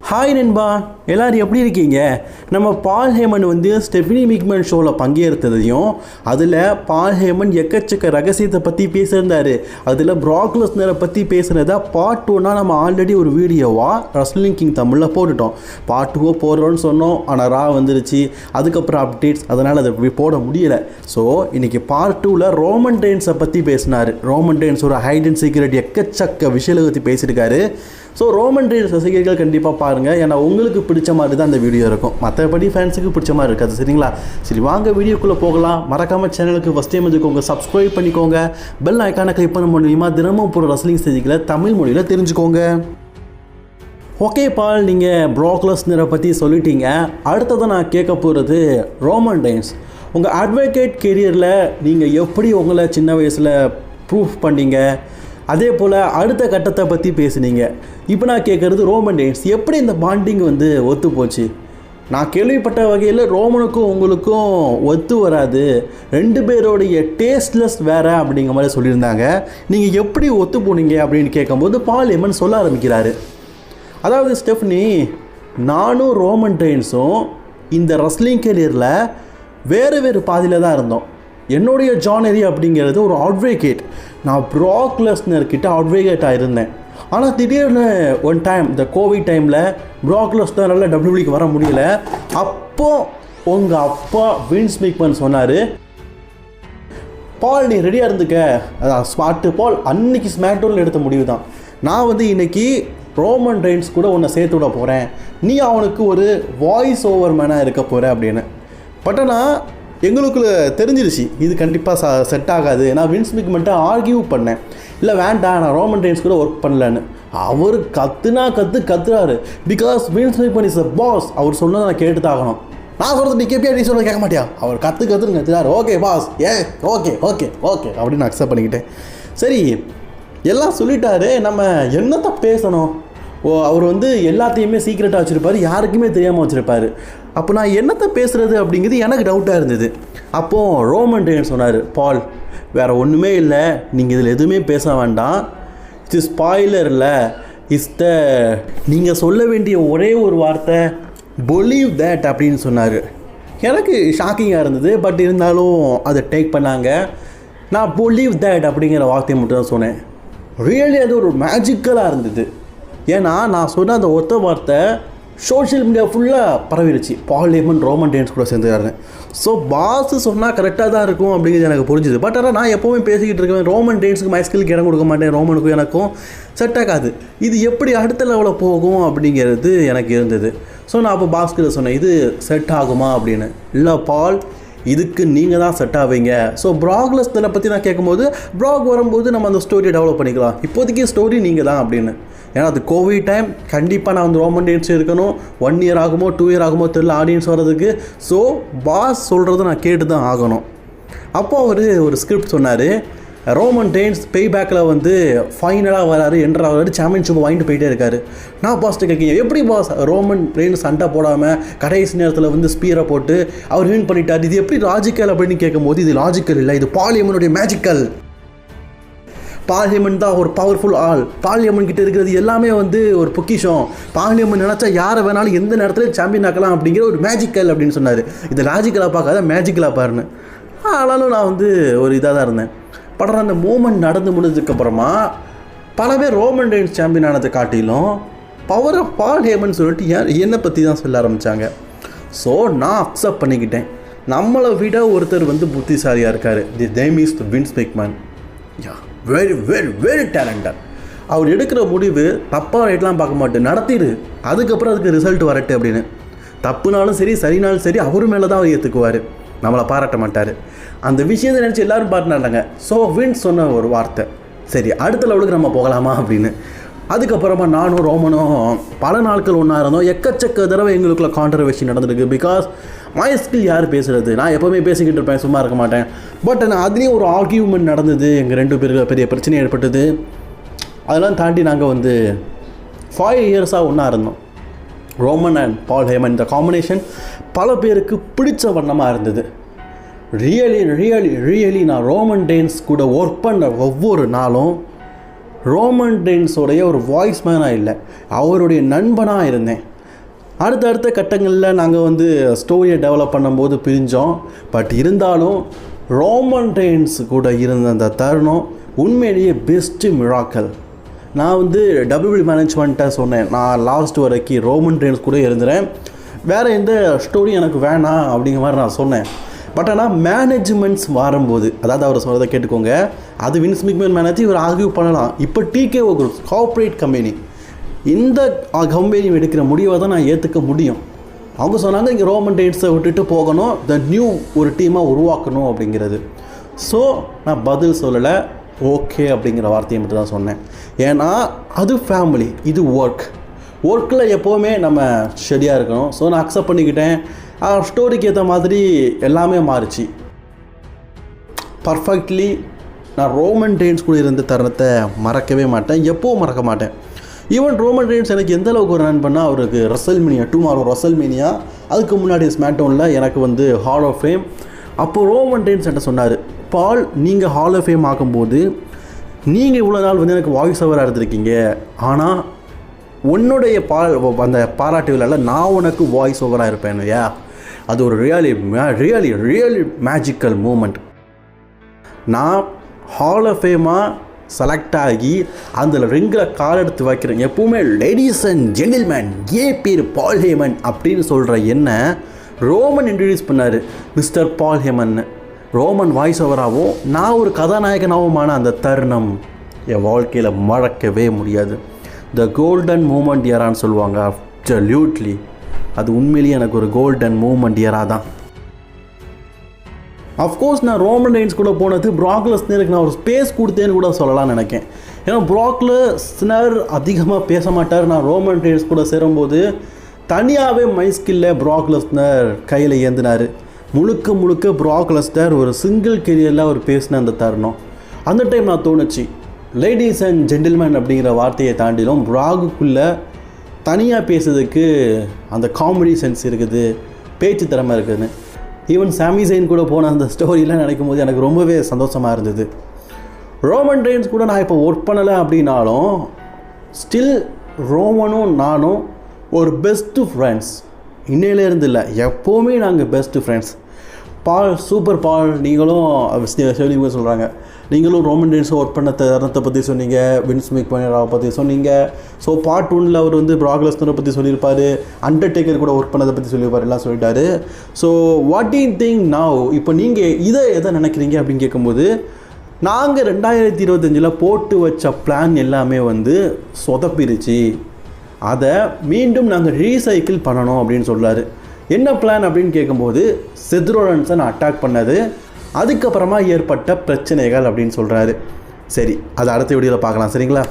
Hi நண்பா, எல்லோரும் எப்படி இருக்கீங்க? நம்ம பால் ஹேமன் வந்து ஸ்டெஃபனி மிக்மன் ஷோவில் பங்கேற்றதையும் அதில் பால் ஹேமன் எக்கச்சக்க ரகசியத்தை பற்றி பேசியிருந்தார். அதில் ப்ராக் லெஸ்னரை பற்றி பேசுகிறதா பார்ட் 2னா நம்ம ஆல்ரெடி ஒரு வீடியோவாக ரெஸ்லிங் கிங் தமிழில் போட்டுட்டோம். பார்ட் 2 போடுறோன்னு சொன்னோம், ஆனால் ரா வந்துருச்சு, அதுக்கப்புறம் அப்டேட்ஸ், அதனால் அதை போட முடியலை. ஸோ இன்றைக்கி பார்ட் 2ல் ரோமன் ரெயின்ஸை பற்றி பேசினார். ரோமன் ரெயின்ஸ் ஒரு ஹைட் அண்ட் சீக்ரெட் எக்கச்சக்க விஷயத்தை பற்றி பேசியிருக்காரு. ஸோ ரோமன் ரெயின்ஸ் ரசிகர்கள் கண்டிப்பாக பாருங்கள், ஏன்னா உங்களுக்கு பிடிச்ச மாதிரி தான் அந்த வீடியோ இருக்கும், மற்றபடி ஃபேன்ஸுக்கு பிடிச்ச மாதிரி இருக்காது. சரிங்களா? சரி, வாங்க வீடியோக்குள்ளே போகலாம். மறக்காமல் சேனலுக்கு ஃபஸ்ட் டைம் வந்துக்கோங்க, சப்ஸ்கிரைப் பண்ணிக்கோங்க, பெல் ஐக்கானை கிளிக் பண்ண மூலியமாக தினமும் போகிற ரெஸ்லிங் செய்திகளை தமிழ் மொழியில் தெரிஞ்சுக்கோங்க. ஓகே பால், நீங்கள் ப்ராக் லெஸ்னரை பற்றி சொல்லிட்டீங்க. அடுத்ததான் நான் கேட்க போகிறது ரோமன் ரெயின்ஸ். உங்கள் அட்வொகேட் கெரியரில் நீங்கள் எப்படி உங்களை சின்ன வயசில் ப்ரூஃப் பண்ணீங்க, அதே போல் அடுத்த கட்டத்தை பற்றி பேசுனீங்க. இப்போ நான் கேட்குறது ரோமன் ரெயின்ஸ் எப்படி இந்த பாண்டிங் வந்து ஒத்து போச்சு? நான் கேள்விப்பட்ட வகையில் ரோமனுக்கும் உங்களுக்கும் ஒத்து வராது, ரெண்டு பேரோடைய டேஸ்ட்லெஸ் வேறு அப்படிங்கிற மாதிரி சொல்லியிருந்தாங்க. நீங்கள் எப்படி ஒத்து போனீங்க அப்படின்னு கேட்கும்போது பால் ஹேமன் சொல்ல ஆரம்பிக்கிறாரு. அதாவது ஸ்டெஃபனி, நானும் ரோமன் ரெயின்ஸும் இந்த ரெஸ்லிங் கெரியரில் வேறு பாதியில் தான் இருந்தோம். என்னுடைய ஜானரி அப்படிங்கிறது ஒரு அட்வொகேட். நான் ப்ராக் லெஸ்னர்கிட்ட அட்வொகேட்டாக இருந்தேன். ஆனால் திடீர்னு ஒன் டைம் இந்த கோவிட் டைமில் ப்ராக் லெஸ்னரால் டபிள்யூபிள்யூக்கு வர முடியல. அப்போது உங்கள் அப்பா வின்ஸ் மிக்மன் சொன்னார், பால் நீ ரெடியாக இருந்துக்க, அதான் ஸ்மார்ட்டு பால் அன்னைக்கு ஸ்மாக்டவுனில் எடுத்த முடிவு தான். நான் வந்து இன்றைக்கி ரோமன் ரெயின்ஸ் கூட உன்னை சேர்த்து விட போகிறேன், நீ அவனுக்கு ஒரு வாய்ஸ் ஓவர் மேனாக இருக்க போகிற அப்படின்னு. பட் ஆனால் எங்களுக்குள்ள தெரிஞ்சிருச்சு இது கண்டிப்பாக செட் ஆகாது. நான் வின்ஸ் மிக்மன்ட்ட ஆர்கியூ பண்ணேன், இல்லை வேண்டாம் நான் ரோமன் ரெயின்ஸ் கூட ஒர்க் பண்ணலன்னு. அவர் கத்துறாரு. Because Vince McMahon is a boss. அவர் சொன்னதை நான் கேட்டு தாகணும். நான் சொல்கிறது நீ கேட்பியா, நீ சொல்கிறது கேட்க மாட்டியா? அவர் கத்துறாரு. Okay boss, okay okay okay அப்படின்னு நான் அக்செப்ட் பண்ணிக்கிட்டேன். சரி, எல்லாம் சொல்லிட்டாரு, நம்ம என்னத்தை பேசணும்? அவர் வந்து எல்லாத்தையுமே சீக்ரெட்டாக வச்சுருப்பார், யாருக்குமே தெரியாமல் வச்சுருப்பார். அப்போ நான் என்னத்தை பேசுகிறது அப்படிங்கிறது எனக்கு டவுட்டாக இருந்தது. அப்போது ரோமன் ரெயின்ஸ் சொன்னார், பால் வேறு ஒன்றுமே இல்லை, நீங்கள் இதில் எதுவுமே பேச வேண்டாம், இட்ஸ் ஸ்பாய்லர் இல்லை, நீங்கள் சொல்ல வேண்டிய ஒரே ஒரு வார்த்தை பிலீவ் தட் அப்படின்னு சொன்னார். எனக்கு ஷாக்கிங்காக இருந்தது, பட் இருந்தாலும் அதை டேக் பண்ணாங்க. நான் பிலீவ் தட் அப்படிங்கிற வார்த்தையை மட்டும் தான் சொன்னேன். ரியலி அது ஒரு மேஜிக்கலாக இருந்தது. ஏன்னா நான் சொன்ன அந்த ஒத்த வார்த்தை சோஷியல் மீடியா ஃபுல்லாக பரவிடுச்சு, பால் ஹேமன் ரோமன் ரெயின்ஸ் கூட சேர்ந்துக்காருன்னு. ஸோ பாஸ் சொன்னால் கரெக்டாக தான் இருக்கும் அப்படிங்கிறது எனக்கு புரிஞ்சுது. பட் ஆனால் நான் எப்போவுமே பேசிக்கிட்டு இருக்கேன், ரோமன் ரெயின்ஸுக்கு மைஸ்கிலுக்கு இடம் கொடுக்க மாட்டேன், ரோமனுக்கும் எனக்கும் செட் ஆகாது, இது எப்படி அடுத்த லெவலில் போகும் அப்படிங்கிறது எனக்கு இருந்தது. ஸோ நான் அப்போ பாஸ்கிட்ட சொன்னேன், இது செட் ஆகுமா அப்படின்னு. இல்லை பால், இதுக்கு நீங்கள் தான் செட் ஆவீங்க. ஸோ ப்ராக் லெஸ்னரை பற்றி நான் கேட்கும்போது, ப்ராக் வரும்போது நம்ம அந்த ஸ்டோரியை டெவலப் பண்ணிக்கலாம், இப்போதைக்கு ஸ்டோரி நீங்கள் தான் அப்படின்னு. ஏன்னா அது கோவிட் டைம், கண்டிப்பாக நான் வந்து ரோமன் ரெயின்ஸ் இருக்கணும். 1 இயர் ஆகுமோ 2 இயர் ஆகுமோ தெரியல ஆடியன்ஸ் வர்றதுக்கு. ஸோ பாஸ் சொல்கிறத நான் கேட்டு தான் ஆகணும். அப்போது அவர் ஒரு ஸ்கிரிப்ட் சொன்னார். ரோமன் ரெயின்ஸ் பேக்கில் வந்து ஃபைனலாக வராரு, என்ட்ராகிறாரு, சாம்பியன்ஷிப் வாங்கிட்டு போயிட்டே இருக்காரு. நான் பாஸ்ட்டு கேட்குங்க, எப்படி பாஸ் ரோமன் ரெயின்ஸ் சண்டை போடாமல் கடைசி நேரத்தில் வந்து ஸ்பீரை போட்டு அவர் வின் பண்ணிட்டார், இது எப்படி லாஜிக்கல் அப்படின்னு கேட்கும்போது, இது லாஜிக்கல் இல்லை, இது பால் ஹேமனுடைய மேஜிக்கல். பால் ஹேமன் தான் ஒரு பவர்ஃபுல் ஆள், பால் ஹேமன் கிட்ட இருக்கிறது எல்லாமே வந்து ஒரு பொக்கிஷம், பால் ஹேமன் நினச்சா யாரை வேணாலும் எந்த நேரத்தில் சாம்பியன் ஆக்கலாம் அப்படிங்கிற ஒரு மேஜிக்கல் அப்படின்னு சொன்னார். இது லாஜிக்கலாக பார்க்காத மேஜிக்கலாக பாருன்னு. ஆனாலும் நான் வந்து ஒரு இதாக தான் இருந்தேன். படம் அந்த மூமெண்ட் நடந்து முடிஞ்சதுக்கப்புறமா பல பேர் ரோமன் ரெயின்ஸ் சாம்பியன் ஆனதை காட்டிலும் பவர் ஆஃப் பால் ஹேமன் சொல்லிட்டு என்னை பற்றி தான் சொல்ல ஆரம்பித்தாங்க. ஸோ நான் அக்செப்ட் பண்ணிக்கிட்டேன், நம்மளை விட ஒருத்தர் வந்து புத்திசாலியாக இருக்கார். The name is Vince McMahon. Very very very talented. அவர் எடுக்கிற முடிவு தப்பாக ரைட்லாம் பார்க்க மாட்டேன், நடத்திடு, அதுக்கப்புறம் அதுக்கு ரிசல்ட் வரட்டு அப்படின்னு. தப்புனாலும் சரி சரினாலும் சரி அவர் மேலே தான் அவர் ஏற்றுக்குவார், நம்மளை பாராட்ட மாட்டார். அந்த விஷயத்தை நினச்சி எல்லோரும் பாராட்டினாங்க. ஸோ வின்ஸ் சொன்ன ஒரு வார்த்தை, சரி அடுத்த லெவலுக்கு நம்ம போகலாமா அப்படின்னு. அதுக்கப்புறமா நானும் ரோமனும் பல நாட்கள் ஒன்றா இருந்தோம். எக்கச்சக்க தடவை எங்களுக்குள்ள கான்ட்ரவர்சி நடந்திருக்கு. பிகாஸ் மை ஸ்கில் யார் பேசுகிறது, நான் எப்போவுமே பேசிக்கிட்டு இருப்பேன், சும்மா இருக்க மாட்டேன். பட் ஆனால் அதுலேயும் ஒரு ஆர்கியூமெண்ட் நடந்தது, எங்கள் 2 பேருக்கு பெரிய பிரச்சனை ஏற்பட்டது. அதெல்லாம் தாண்டி நாங்கள் வந்து 5 இயர்ஸாக ஒன்றா இருந்தோம். ரோமன் அண்ட் பால் ஹேமன் இந்த காம்பினேஷன் பல பேருக்கு பிடிச்ச வண்ணமாக இருந்தது. ரியலி நான் ரோமன் ரெயின்ஸ் கூட ஒர்க் பண்ண ஒவ்வொரு நாளும் ரோமன் ரெயின்ஸோடைய ஒரு வாய்ஸ் மேனாக இல்லை, அவருடைய நண்பனாக இருந்தேன். அடுத்தடுத்த கட்டங்களில் நாங்கள் வந்து ஸ்டோரியை டெவலப் பண்ணும்போது பிரிஞ்சோம். பட் இருந்தாலும் ரோமன் ரெயின்ஸ் கூட இருந்த அந்த தருணம் உண்மையிலேயே பெஸ்ட்டு மிராக்கல். நான் வந்து WWE மேனேஜ்மெண்ட்டை சொன்னேன், நான் லாஸ்ட் வரைக்கும் ரோமன் ரெயின்ஸ் கூட இருந்துறேன், வேறு எந்த ஸ்டோரி எனக்கு வேணாம் அப்படிங்கிற மாதிரி நான் சொன்னேன். பட் ஆனால் மேனேஜ்மெண்ட்ஸ் வரும்போது, அதாவது அவர் சொல்கிறத கேட்டுக்கோங்க, அது வின்ஸ் மெக்மேன் மேனேஜ் இவர் ஆர்கியூ பண்ணலாம். இப்போ TKO குரூப்ஸ் கார்ப்பரேட் கம்பெனி, இந்த கம்பெனி எடுக்கிற முடிவை தான் நான் ஏற்றுக்க முடியும். அவங்க சொன்னாங்க இங்கே ரோமன் ரெயின்ஸை விட்டுட்டு போகணும், த நியூ ஒரு டீமாக உருவாக்கணும் அப்படிங்கிறது. ஸோ நான் பதில் சொல்லலை, ஓகே அப்படிங்கிற வார்த்தையை மட்டும் தான் சொன்னேன். ஏன்னா அது ஃபேமிலி, இது ஒர்க்கில் எப்போவுமே நம்ம ஸ்டெடியாக இருக்கணும். ஸோ நான் அக்செப்ட் பண்ணிக்கிட்டேன். ஸ்டோரிக்கு ஏற்ற மாதிரி எல்லாமே மாறிச்சு. பர்ஃபெக்ட்லி நான் ரோமன் ரெயின்ஸ் கூட இருந்த தருணத்தை மறக்கவே மாட்டேன், எப்போவும் மறக்க மாட்டேன். ஈவன் ரோமன் ரெயின்ஸ் எனக்கு எந்த அளவுக்கு ஒரு ரன் பண்ணால், அவருக்கு ரசல்மேனியா டுமாரோ ரசல்மேனியா, அதுக்கு முன்னாடி ஸ்மாக்டவுனில் எனக்கு வந்து ஹால் ஆஃப் ஃபேம். அப்போது ரோமன் ரெயின்ஸ் என்கிட்ட சொன்னார், பால் நீங்கள் ஹால் ஆஃப் ஃபேம் ஆகும்போது நீங்கள் இவ்வளோ நாள் வந்து எனக்கு வாய்ஸ் ஓவராக இருந்திருக்கீங்க, ஆனால் உன்னுடைய அந்த பாராட்டு விழாவில் நான் உனக்கு வாய்ஸ் ஓவராக இருப்பேன். அது ஒரு ரியலி மேஜிக்கல் மூமெண்ட். நான் ஹால் ஆஃப் ஃபேமாக செலக்ட் ஆகி அந்த ரிங்கில் கால் எடுத்து வைக்கிறேன். எப்பவுமே லேடிஸ் அண்ட் ஜென்டில்மேன், ஏன் பேர் பால் ஹேமன் அப்படின்னு சொல்கிற என்ன ரோமன் இன்ட்ரடியூஸ் பண்ணார், மிஸ்டர் பால் ஹேமன். ரோமன் வாய்ஸ் ஓவராகவும் நான் ஒரு கதாநாயகனாவுமான அந்த தருணம் என் வாழ்க்கையில் மறக்கவே முடியாது. த கோல்டன் மூமெண்ட் இயரான்னு சொல்லுவாங்க. அப்சல்யூட்லி அது உண்மையிலேயே எனக்கு ஒரு கோல்டன் மூமெண்ட் இயராக தான். அஃப்கோர்ஸ் நான் ரோமன் ரெயின்ஸ் கூட போனது ப்ராக் லெஸ்னருக்கு நான் ஒரு ஸ்பேஸ் கொடுத்தேன்னு கூட சொல்லலாம்னு நினைக்கிறேன். ஏன்னா ப்ராக் லெஸ்னர் அதிகமாக பேச மாட்டார். நான் ரோமன் ரெயின்ஸ் கூட சேரும்போது தனியாகவே மை ஸ்கில்ல ப்ராக் லெஸ்னர் கையில் ஏந்தினார். முழுக்க ப்ராக் லெஸ்னர் ஒரு சிங்கிள் கெரியரில் அவர் பேசின அந்த தருணம், அந்த டைம் நான் தோணுச்சு, லேடிஸ் அண்ட் ஜென்டில்மேன் அப்படிங்கிற வார்த்தையை தாண்டிலும் ப்ராகுக்குள்ளே தனியாக பேசுறதுக்கு அந்த காமெடி சென்ஸ் இருக்குது, பேச்சு திறமை இருக்குதுன்னு. ஈவன் சாமி ஜெயின் கூட போன அந்த ஸ்டோரியெலாம் நினைக்கும் போது எனக்கு ரொம்பவே சந்தோஷமாக இருந்தது. ரோமன் ரெயின்ஸ் கூட நான் இப்போ ஒர்க் பண்ணலை அப்படின்னாலும் ஸ்டில் ரோமனும் நானும் ஒரு பெஸ்ட்டு ஃப்ரெண்ட்ஸ். இன்னையிலேருந்து இல்லை, எப்போவுமே நாங்கள் பெஸ்ட்டு ஃப்ரெண்ட்ஸ். பால் சூப்பர் பால், நீங்களும் சிவலிங்க சொல்கிறாங்க, நீங்களும் ரோமன் ரெயின்ஸை ஒர்க் பண்ண தருணத்தை பற்றி சொன்னீங்க, வின்ஸ் மெக்மேனை பற்றி சொன்னீங்க. ஸோ பார்ட் 1ல் அவர் வந்து ப்ராக் லெஸ்னரை பற்றி சொல்லியிருப்பார், அண்டர்டேக்கர் கூட ஒர்க் பண்ணதை பற்றி சொல்லியிருப்பார், எல்லாம் சொல்லிட்டாரு. So what to you think now, இப்போ நீங்கள் எதை நினைக்கிறீங்க அப்படின்னு கேட்கும்போது, நாங்கள் 2025 போட்டு வச்ச பிளான் எல்லாமே வந்து சொதப்பிருச்சு, அதை மீண்டும் நாங்கள் ரீசைக்கிள் பண்ணணும் அப்படின்னு சொல்கிறாரு. என்ன பிளான் அப்படின்னு கேட்கும்போது, செத் ரோலன்ஸை அட்டாக் பண்ணது, அதுக்கப்புறமா ஏற்பட்ட பிரச்சனைகள் அப்படின்னு சொல்கிறாரு. சரி, அதை அடுத்த வீடியோவில் பார்க்கலாம், சரிங்களா?